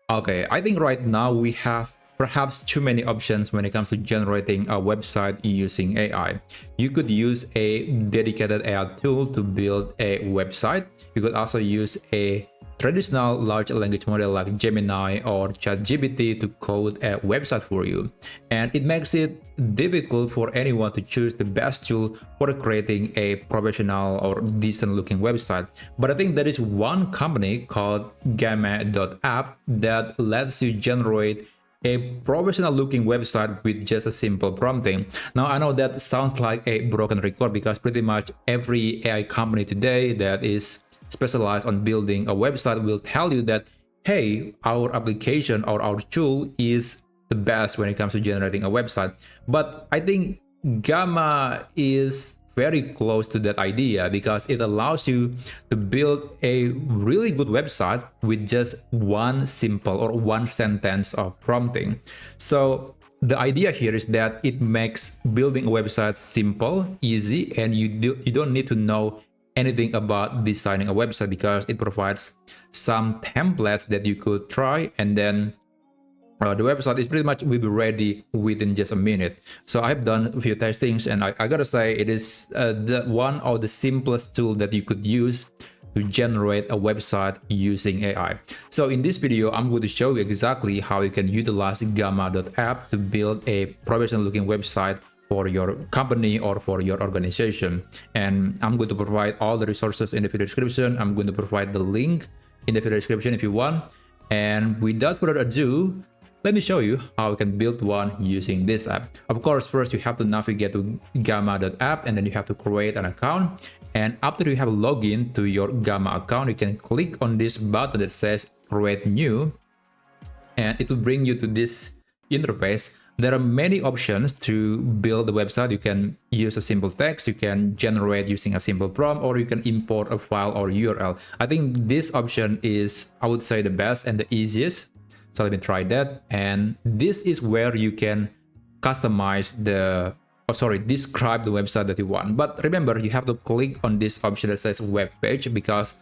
Okay, I think right now we have perhaps too many options when it comes to generating a website using AI. You could use a dedicated AI tool to build a website. You could also use a traditional large language model like Gemini or ChatGPT to code a website for you. And it makes it difficult for anyone to choose the best tool for creating a professional or decent looking website. But I think there is one company called Gamma.ap that lets you generate a professional looking website with just a simple prompting. Now, I know that sounds like a broken record because pretty much every AI company today that is specialized on building a website will tell you that, hey, our application or our tool is the best when it comes to generating a website. But I think Gamma is very close to that idea because it allows you to build a really good website with just one simple or one sentence of prompting. So the idea here is that it makes building a website simple, easy, and you don't need to know anything about designing a website because it provides some templates that you could try, and then the website is pretty much will be ready within just a minute. So I've done a few testings, and I gotta say it is the one of the simplest tool that you could use to generate a website using AI. So in this video, I'm going to show you exactly how you can utilize Gamma.ap to build a professional looking website for your company or for your organization. And I'm going to provide all the resources in the video description. I'm going to provide the link in the video description if you want. And without further ado, let me show you how you can build one using this app. Of course, first you have to navigate to Gamma.ap and then you have to create an account. And after you have a login to your Gamma account, you can click on this button that says create new, and it will bring you to this interface. There are many options to build a website. You can use a simple text, you can generate using a simple prompt, or you can import a file or URL. I think this option is, I would say, the best and the easiest. So let me try that. And this is where you can customize describe the website that you want. But remember, you have to click on this option that says web page because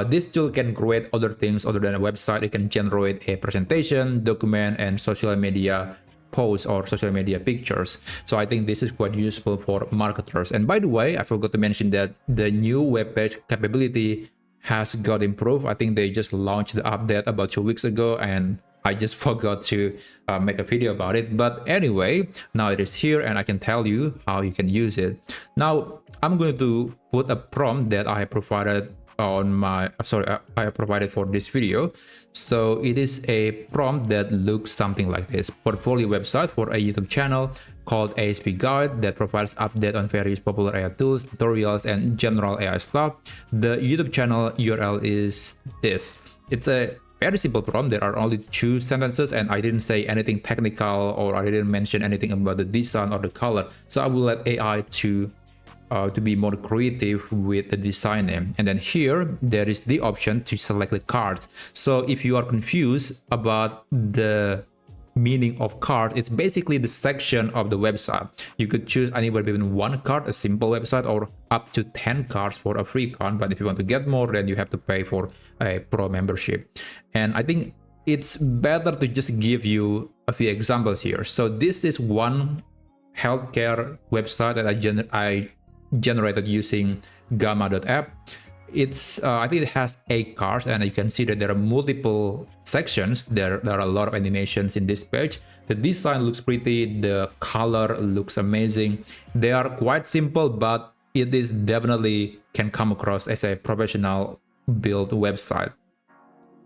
this tool can create other things other than a website. It can generate a presentation, document, and social media posts or social media pictures. So I think this is quite useful for marketers. And by the way, I forgot to mention that the new web page capability has got improved. I think they just launched the update about 2 weeks ago, and I just forgot to make a video about it. But anyway, now it is here and I can tell you how you can use it. Now, I'm going to put a prompt that I have provided on my, I have provided for this video. So it is a prompt that looks something like this: portfolio website for a YouTube channel called AsapGuide that provides update on various popular AI tools, tutorials, and general AI stuff. The YouTube channel URL is this. It's a very simple prompt. There are only 2 sentences, and I didn't say anything technical or I didn't mention anything about the design or the color. So I will let AI to be more creative with the design name. And then here there is the option to select the cards. So if you are confused about the meaning of card, it's basically the section of the website. You could choose anywhere between 1 card, a simple website, or up to 10 cards for a free account. But if you want to get more, then you have to pay for a pro membership. And I think it's better to just give you a few examples here. So this is one healthcare website that I generated using Gamma.ap. It's I think it has 8 cards, and you can see that there are multiple sections. There are a lot of animations in this page. The design looks pretty, the color looks amazing. They are quite simple, but it is definitely can come across as a professional built website.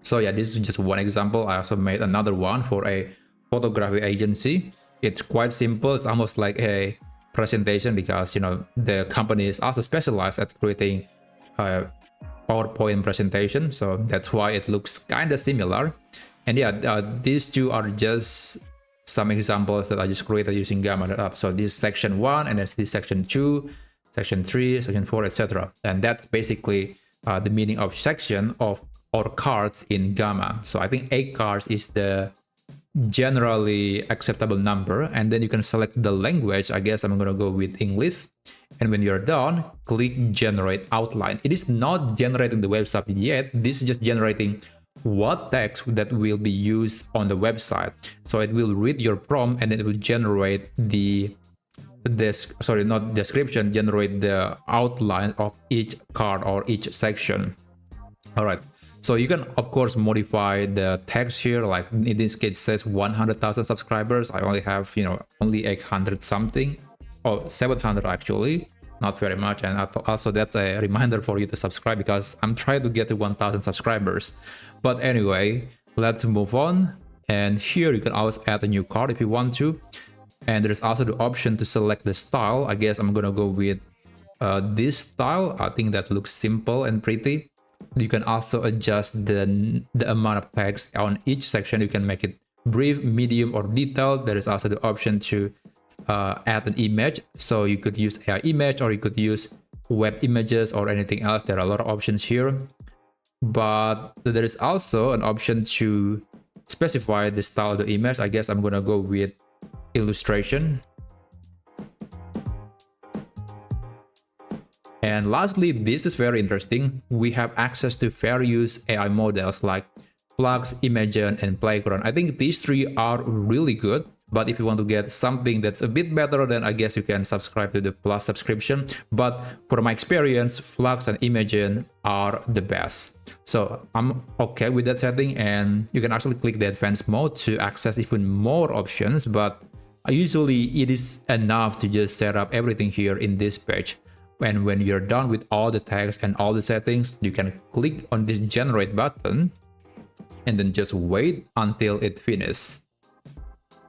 So yeah, this is just one example. I also made another one for a photography agency. It's quite simple. It's almost like a presentation because, you know, the company is also specialized at creating PowerPoint presentation, so that's why it looks kind of similar. And yeah, these 2 are just some examples that I just created using Gamma.ap. So this is section 1, and then this section 2, section 3, section 4, etc. And that's basically the meaning of section of or cards in Gamma. So I think 8 cards is the generally acceptable number, and then you can select the language. I guess I'm gonna go with English. And when you're done, click generate outline. It is not generating the website yet. This is just generating what text that will be used on the website. So it will read your prompt and it will generate not description, generate the outline of each card or each section. All right, so you can of course modify the text here. Like in this case, it says 100,000 subscribers. I only have, only 800 something, or 700 actually, not very much. And also that's a reminder for you to subscribe, because I'm trying to get to 1,000 subscribers. But anyway, let's move on. And here you can always add a new card if you want to. And there's also the option to select the style. I guess I'm gonna go with this style. I think that looks simple and pretty. You can also adjust the amount of text on each section. You can make it brief, medium, or detailed. There is also the option to add an image. So you could use AI image, or you could use web images or anything else. There are a lot of options here. But there is also an option to specify the style of the image. I guess I'm gonna go with illustration. And lastly, this is very interesting. We have access to various AI models like Flux, Imagen, and Playground. I think these three are really good. But if you want to get something that's a bit better, then I guess you can subscribe to the Plus subscription. But for my experience, Flux and Imagen are the best. So I'm okay with that setting, and you can actually click the advanced mode to access even more options. But usually it is enough to just set up everything here in this page. And when you're done with all the text and all the settings, you can click on this generate button and then just wait until it finishes.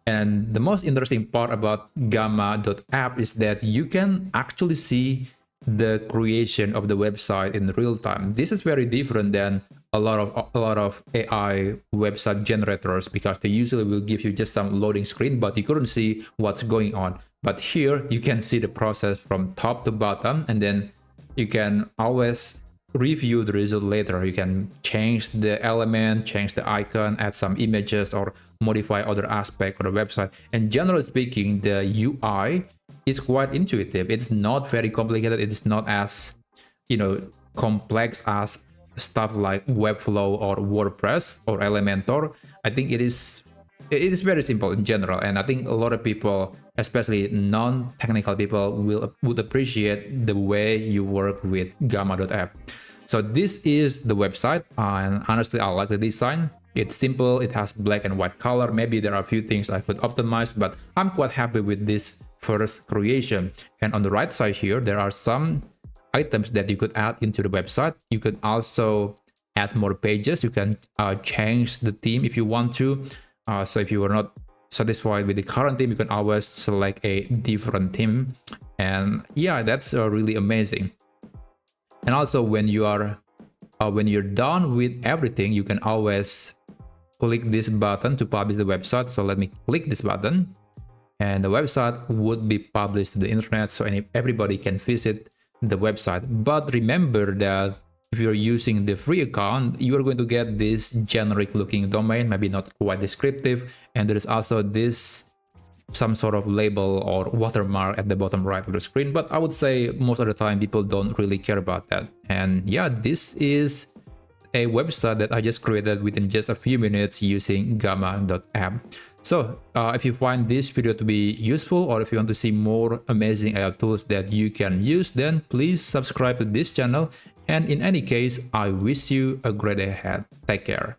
And the most interesting part about Gamma.ap is that you can actually see the creation of the website in real time. This is very different than a lot of AI website generators, because they usually will give you just some loading screen, but you couldn't see what's going on. But here you can see the process from top to bottom, and then you can always review the result later. You can change the element, change the icon, add some images, or modify other aspects of the website. And generally speaking, the UI is quite intuitive. It's not very complicated. It's not as complex as stuff like Webflow or WordPress or Elementor. I think it is very simple in general, and I think a lot of people, especially non-technical people, would appreciate the way you work with Gamma.ap. So this is the website, and honestly, I like the design. It's simple, it has black and white color. Maybe there are a few things I could optimize, but I'm quite happy with this first creation. And on the right side here, there are some items that you could add into the website. You could also add more pages. You can change the theme if you want to. So if you are not satisfied with the current theme, you can always select a different theme. And yeah, that's really amazing. And also when you're done with everything, you can always click this button to publish the website. So let me click this button, and the website would be published to the internet, so everybody can visit the website. But remember that if you're using the free account, you are going to get this generic looking domain, maybe not quite descriptive, and there is also this some sort of label or watermark at the bottom right of the screen. But I would say most of the time people don't really care about that. And yeah, this is a website that I just created within just a few minutes using Gamma.ap. So if you find this video to be useful, or if you want to see more amazing AI tools that you can use, then please subscribe to this channel. And in any case, I wish you a great day ahead. Take care.